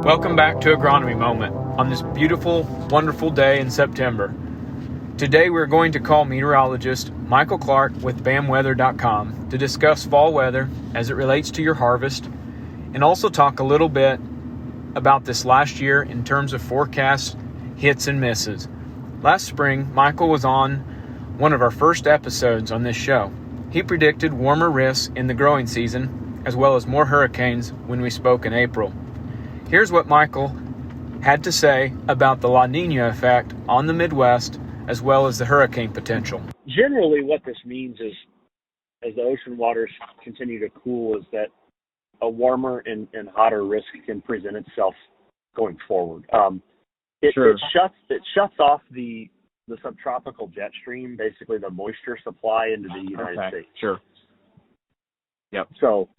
Welcome back to Agronomy Moment on this beautiful, wonderful day in September. Today we're going to call meteorologist Michael Clark with bamweather.com to discuss fall weather as it relates to your harvest and also talk a little bit about this last year in terms of forecast hits and misses. Last spring, Michael was on one of our first episodes on this show. He predicted warmer risks in the growing season as well as more hurricanes when we spoke in April. Here's what Michael had to say about the La Nina effect on the Midwest as well as the hurricane potential. Generally, what this means is, as the ocean waters continue to cool, is that a warmer and hotter risk can present itself going forward. It shuts off the subtropical jet stream, basically the moisture supply into the United States. Sure. Yep. So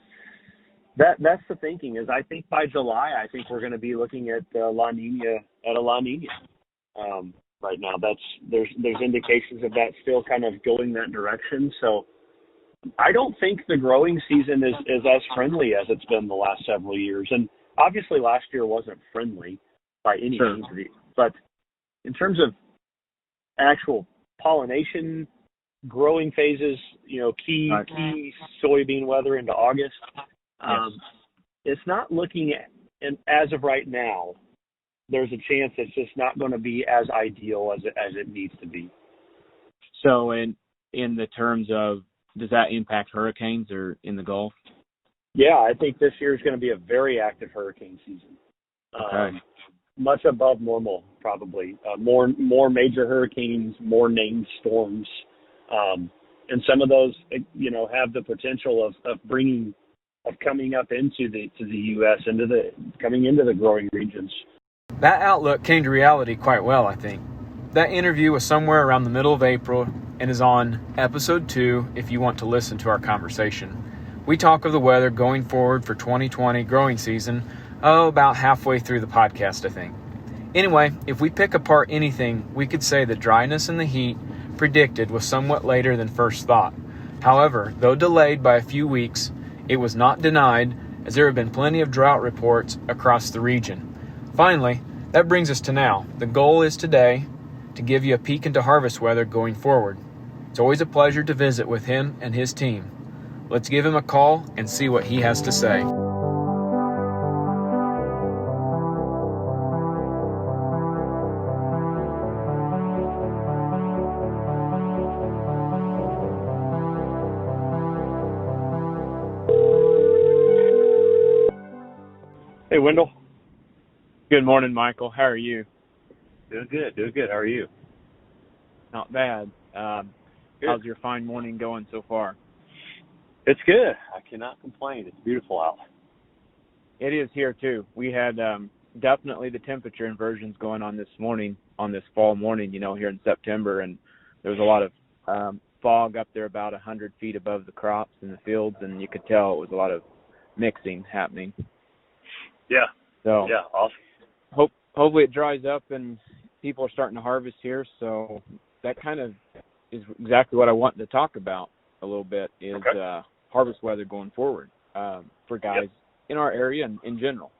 that's the thinking. Is I think by July, I think we're going to be looking at a La Nina. Right now, there's indications of that still kind of going that direction. So I don't think the growing season is as friendly as it's been the last several years. And obviously last year wasn't friendly by any means. But in terms of actual pollination, growing phases, key soybean weather into August, it's not looking at, and as of right now, there's a chance it's just not going to be as ideal as it needs to be. So in the terms of, does that impact hurricanes or in the Gulf? Yeah, I think this year is going to be a very active hurricane season. Okay. Much above normal, probably. More major hurricanes, more named storms. And some of those, have the potential of coming up into the U.S., coming into the growing regions. That outlook came to reality quite well, I think. That interview was somewhere around the middle of April and is on episode 2 if you want to listen to our conversation. We talk of the weather going forward for 2020 growing season, about halfway through the podcast, I think. Anyway, if we pick apart anything, we could say the dryness and the heat predicted was somewhat later than first thought. However, though delayed by a few weeks, it was not denied as there have been plenty of drought reports across the region. Finally, that brings us to now. The goal is today to give you a peek into harvest weather going forward. It's always a pleasure to visit with him and his team. Let's give him a call and see what he has to say. Hey, Wendell. Good morning, Michael. How are you? Doing good. How are you? Not bad. How's your fine morning going so far? It's good. I cannot complain. It's beautiful out. It is here too. We had definitely the temperature inversions going on this morning, on this fall morning, here in September, and there was a lot of fog up there about 100 feet above the crops in the fields, and you could tell it was a lot of mixing happening. Yeah. So yeah, awesome. Hopefully it dries up and people are starting to harvest here. So that kind of is exactly what I wanted to talk about a little bit is harvest weather going forward for guys in our area and in general,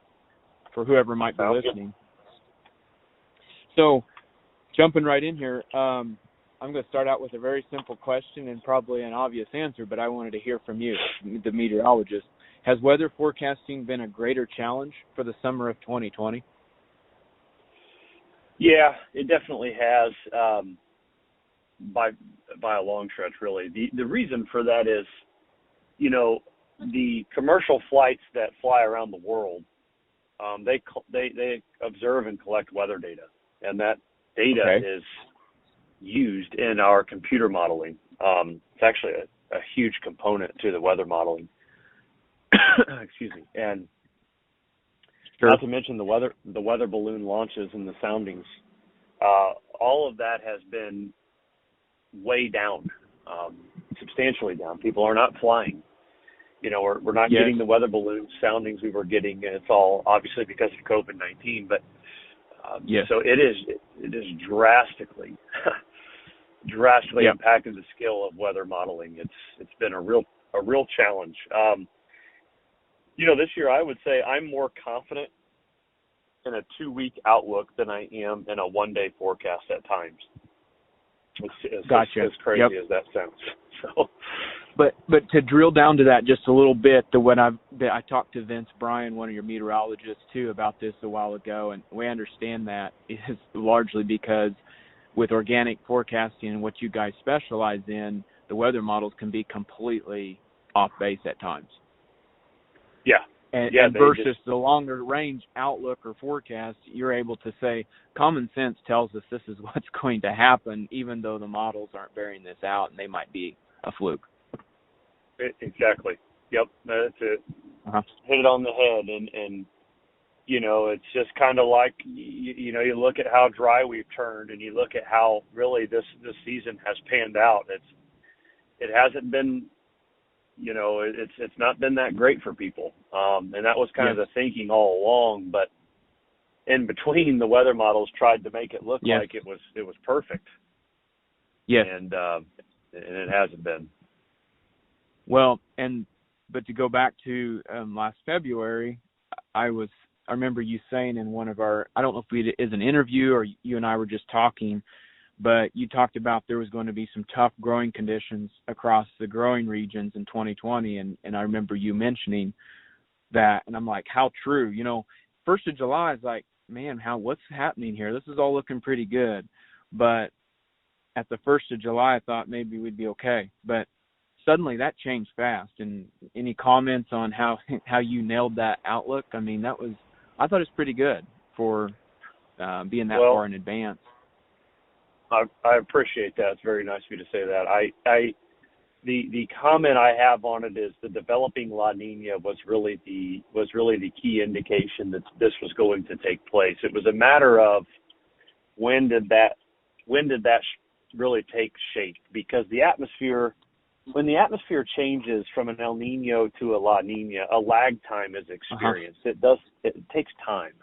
for whoever might be listening. So jumping right in here, I'm going to start out with a very simple question and probably an obvious answer, but I wanted to hear from you, the meteorologist. Has weather forecasting been a greater challenge for the summer of 2020? Yeah, it definitely has, by a long stretch, really. The reason for that is, the commercial flights that fly around the world, they observe and collect weather data, and that data is used in our computer modeling. It's actually a huge component to the weather modeling. Excuse me. And not to mention the weather balloon launches and the soundings. All of that has been way down, substantially down. People are not flying. We're not getting the weather balloon soundings we were getting, and it's all obviously because of COVID-19. But so it is drastically impacted the skill of weather modeling. It's been a real challenge. This year I would say I'm more confident in a 2-week outlook than I am in a 1-day forecast at times. Gotcha. As crazy as that sounds. So, but to drill down to that just a little bit, I talked to Vince Bryan, one of your meteorologists, too, about this a while ago, and we understand that is largely because with organic forecasting and what you guys specialize in, the weather models can be completely off base at times. Yeah. And versus the longer range outlook or forecast, you're able to say common sense tells us this is what's going to happen, even though the models aren't bearing this out and they might be a fluke. Exactly. Yep, that's it. Uh-huh. Hit it on the head, and you know, it's just kind of like you know, you look at how dry we've turned, and you look at how really this season has panned out. It hasn't been. You know, it's not been that great for people, and that was kind of the thinking all along. But in between, the weather models tried to make it look like it was perfect. Yes, and it hasn't been. Well, but to go back to last February, I remember you saying in one of our, I don't know if it is an interview or you and I were just talking, but you talked about there was going to be some tough growing conditions across the growing regions in 2020, and I remember you mentioning that, and I'm like, how true? You know, 1st of July is like, man, what's happening here? This is all looking pretty good, but at the 1st of July, I thought maybe we'd be okay, but suddenly that changed fast. And any comments on how you nailed that outlook? I mean, I thought it was pretty good for being that far in advance. I appreciate that. It's very nice of you to say that. The comment I have on it is the developing La Nina was really the key indication that this was going to take place. It was a matter of when did that really take shape, because when the atmosphere changes from an El Nino to a La Nina, a lag time is experienced. Uh-huh. It takes time.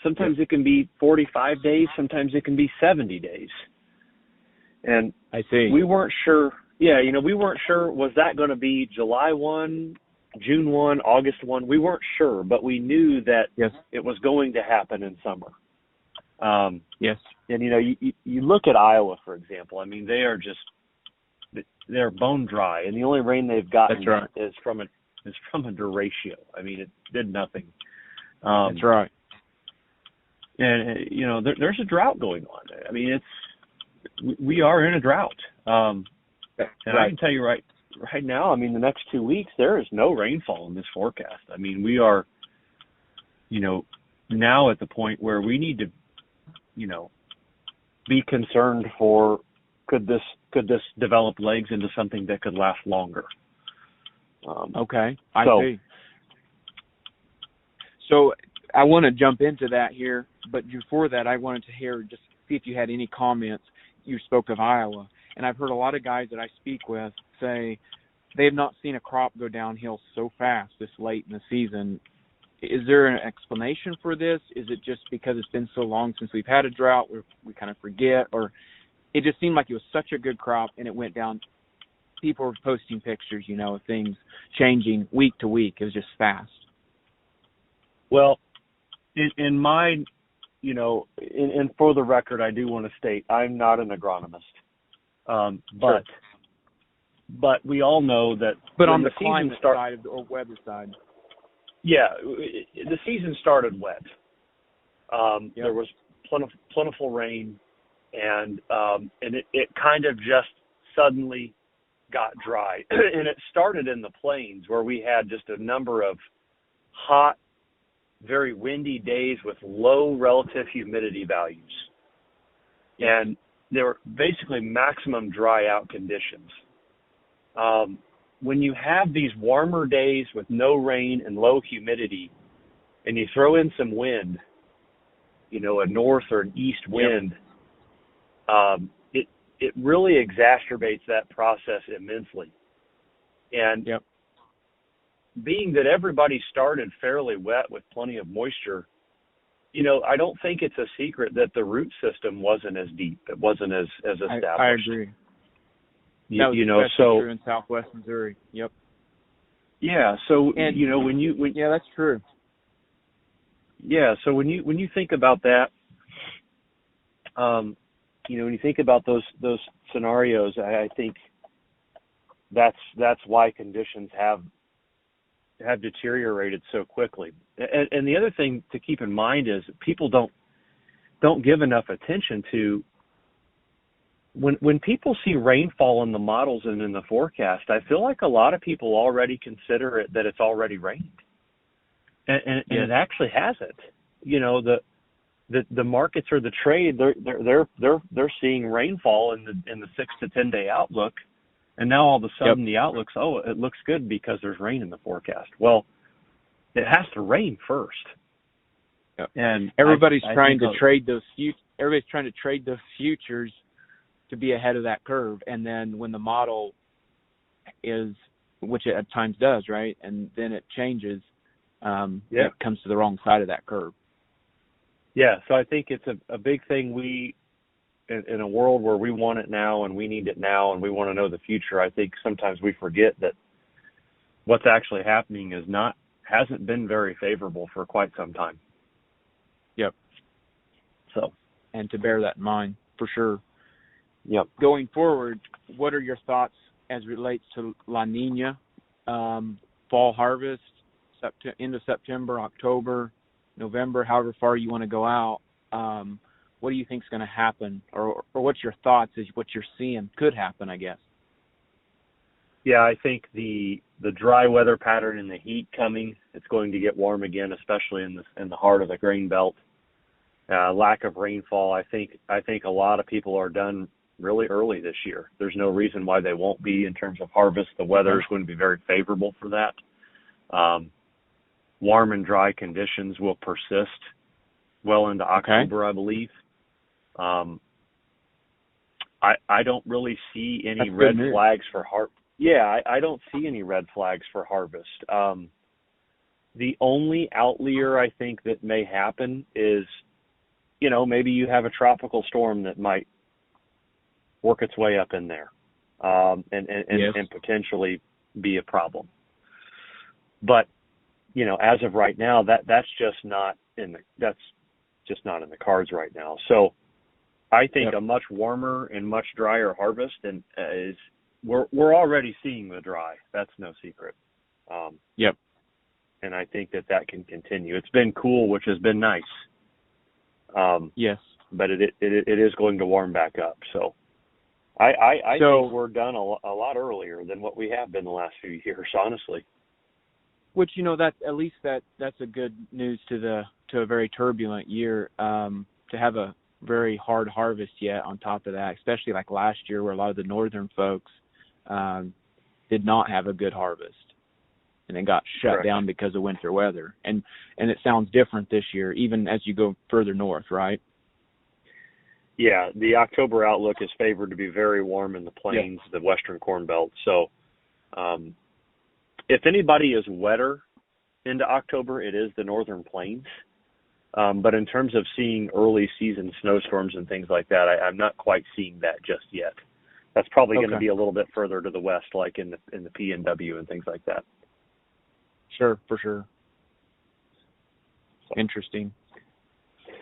Sometimes it can be 45 days. Sometimes it can be 70 days. And I see. We weren't sure. Yeah, we weren't sure. Was that going to be July 1, June 1, August 1? We weren't sure, but we knew that it was going to happen in summer. Yes. And, you look at Iowa, for example. I mean, they're bone dry, and the only rain they've gotten is from a derecho. I mean, it did nothing. That's right. And there's a drought going on. I mean, we are in a drought. And I can tell you right now, I mean, the next 2 weeks there is no rainfall in this forecast. I mean, we are, now at the point where we need to, be concerned for could this develop legs into something that could last longer. Okay, I see. So I want to jump into that here, but before that, I wanted to just see if you had any comments. You spoke of Iowa, and I've heard a lot of guys that I speak with say they have not seen a crop go downhill so fast this late in the season. Is there an explanation for this? Is it just because it's been so long since we've had a drought where we kind of forget, or it just seemed like it was such a good crop and it went down? People were posting pictures, of things changing week to week. It was just fast. Well, in my, and for the record, I do want to state I'm not an agronomist, but we all know that. But on the climate side or weather side. Yeah, the season started wet. There was plentiful rain, and it kind of just suddenly got dry. And it started in the plains where we had just a number of hot, very windy days with low relative humidity values. And they were basically maximum dry out conditions. When you have these warmer days with no rain and low humidity, and you throw in some wind, a north or an east wind, it really exacerbates that process immensely. And being that everybody started fairly wet with plenty of moisture, I don't think it's a secret that the root system wasn't as deep. It wasn't as established. I agree. That was true in Southwest Missouri. Yep. Yeah. So when that's true. Yeah. So when you think about that, when you think about those scenarios, I think that's why conditions have deteriorated so quickly. And the other thing to keep in mind is people don't give enough attention to when people see rainfall in the models and in the forecast. I feel like a lot of people already consider it that it's already rained, and it actually hasn't. The markets or the trade, they're seeing rainfall in the 6 to 10 day outlook, and now all of a sudden the outlook's it looks good because there's rain in the forecast. Well, it has to rain first. Yep. And everybody's trying to trade those futures to be ahead of that curve, and then when the model is, which it at times does, right, and then it changes, it comes to the wrong side of that curve. Yeah, so I think it's a big thing. In a world where we want it now and we need it now and we want to know the future, I think sometimes we forget that what's actually happening hasn't been very favorable for quite some time. Yep. So, and to bear that in mind, for sure. Yep. Going forward, what are your thoughts as relates to La Nina, fall harvest, end of September, October, November, however far you want to go out? What do you think is going to happen, or what's your thoughts as what you're seeing could happen, I guess? Yeah, I think the dry weather pattern and the heat coming, it's going to get warm again, especially in the heart of the grain belt. Lack of rainfall, I think a lot of people are done really early this year. There's no reason why they won't be in terms of harvest. The weather is going to be very favorable for that. Warm and dry conditions will persist well into October, I believe. I don't really see any red flags for harvest. Yeah, I don't see any red flags for harvest. The only outlier I think that may happen is, maybe you have a tropical storm that might work its way up in there, and potentially be a problem. But as of right now, that's just not in the cards right now. So I think a much warmer and much drier harvest is we're already seeing the dry. That's no secret. And I think that can continue. It's been cool, which has been nice. But it is going to warm back up. So I think we're done a lot earlier than what we have been the last few years, honestly. Which that's a good news to a very turbulent year, to have a very hard harvest yet on top of that, especially like last year where a lot of the northern folks did not have a good harvest and it got shut down because of winter weather. And it sounds different this year, even as you go further north, right? Yeah, the October outlook is favored to be very warm in the plains, the western corn belt. So if anybody is wetter into October, it is the northern plains. But in terms of seeing early season snowstorms and things like that, I'm not quite seeing that just yet. That's probably going to be a little bit further to the west, like in the PNW and things like that. Sure, for sure. Interesting.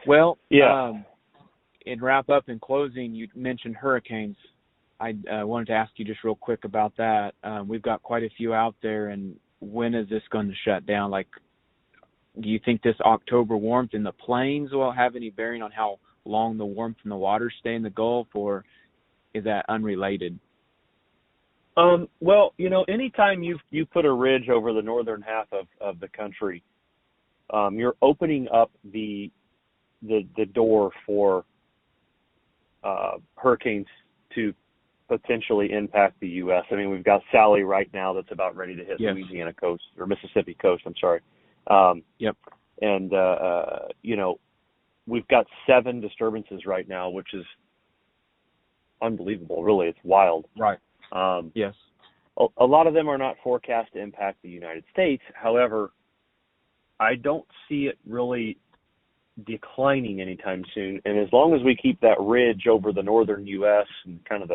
Well, in wrap up and closing, you mentioned hurricanes. I wanted to ask you just real quick about that. We've got quite a few out there, and when is this going to shut down? Like, do you think this October warmth in the plains will have any bearing on how long the warmth in the water stay in the Gulf, or is that unrelated? Well, anytime you put a ridge over the northern half of the country, you're opening up the door for hurricanes to potentially impact the U.S. I mean, we've got Sally right now that's about ready to hit Louisiana coast, or Mississippi coast, I'm sorry. And, we've got 7 disturbances right now, which is unbelievable. Really, it's wild. Right. A lot of them are not forecast to impact the United States. However, I don't see it really declining anytime soon. And as long as we keep that ridge over the northern U.S. and kind of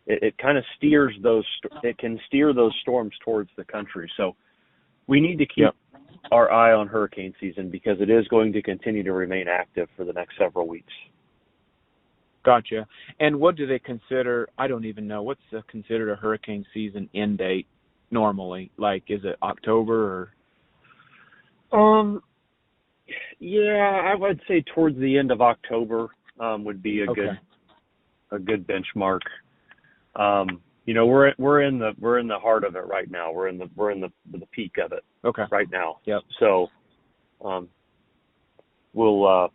it kind of steers it can steer those storms towards the country. So we need to our eye on hurricane season because it is going to continue to remain active for the next several weeks. Gotcha. And what do they consider? I don't even know. What's considered a hurricane season end date normally? Like, is it October or? Yeah, I would say towards the end of October would be a good benchmark. We're in the heart of it right now. We're in the peak of it. Right now. Yep. So, we'll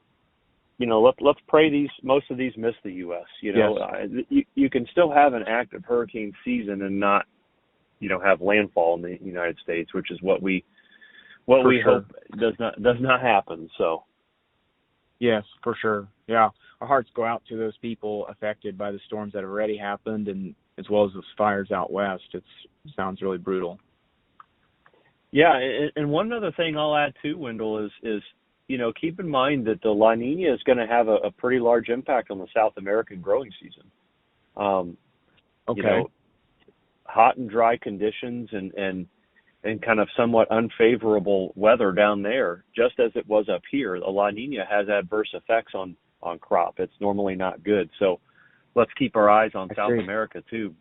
let's pray most of these miss the U.S. You can still have an active hurricane season and not have landfall in the United States, which is what we hope does not happen. So. Yes, for sure. Yeah, our hearts go out to those people affected by the storms that have already happened, and as well as those fires out west. It sounds really brutal. Yeah, and one other thing I'll add too, Wendell, is keep in mind that the La Nina is going to have a pretty large impact on the South American growing season. Hot and dry conditions and kind of somewhat unfavorable weather down there, just as it was up here. The La Nina has adverse effects on crop. It's normally not good. So let's keep our eyes on South America too,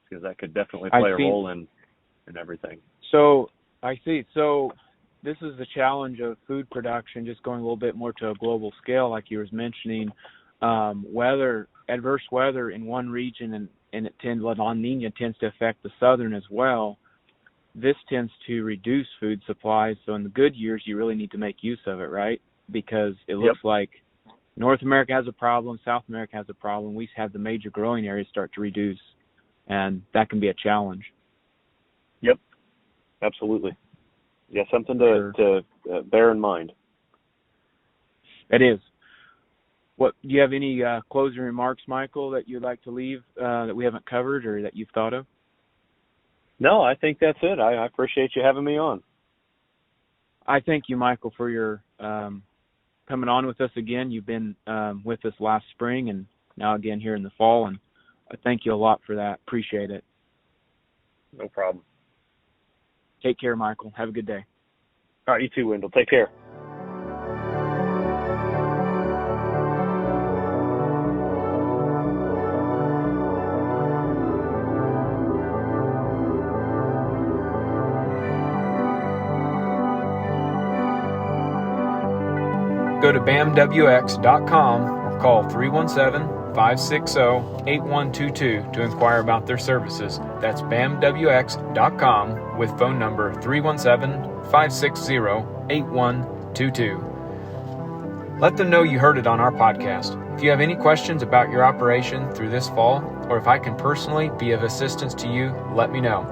because that could definitely play a role in everything. So I see. So this is the challenge of food production, just going a little bit more to a global scale, like you were mentioning. Adverse weather in one region, and La Nina tends to affect the southern as well. This tends to reduce food supplies. So in the good years, you really need to make use of it, right? Because it looks like North America has a problem, South America has a problem. We have the major growing areas start to reduce, and that can be a challenge. Yep, absolutely. Yeah, something to bear in mind. It is. Do you have any closing remarks, Michael, that you'd like to leave that we haven't covered or that you've thought of? No, I think that's it. I appreciate you having me on. I thank you, Michael, for your coming on with us again. You've been with us last spring and now again here in the fall, and I thank you a lot for that. Appreciate it. No problem. Take care, Michael. Have a good day. All right, you too, Wendell. Take care. Go to bamwx.com or call 317-560-8122 to inquire about their services. That's bamwx.com with phone number 317-560-8122. Let them know you heard it on our podcast. If you have any questions about your operation through this fall, or if I can personally be of assistance to you, let me know.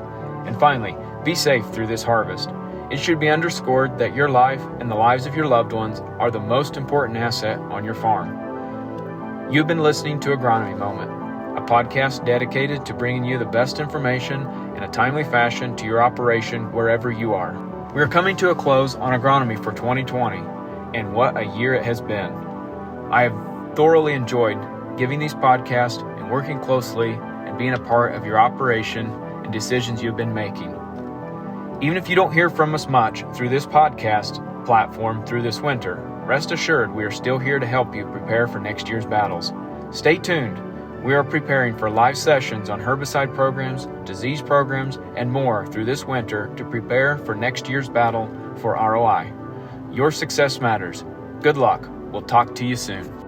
And finally, be safe through this harvest. It should be underscored that your life and the lives of your loved ones are the most important asset on your farm. You've been listening to Agronomy Moment, a podcast dedicated to bringing you the best information in a timely fashion to your operation wherever you are. We are coming to a close on agronomy for 2020, and what a year it has been. I have thoroughly enjoyed giving these podcasts and working closely and being a part of your operation and decisions you've been making. Even if you don't hear from us much through this podcast platform through this winter, rest assured we are still here to help you prepare for next year's battles. Stay tuned. We are preparing for live sessions on herbicide programs, disease programs, and more through this winter to prepare for next year's battle for ROI. Your success matters. Good luck. We'll talk to you soon.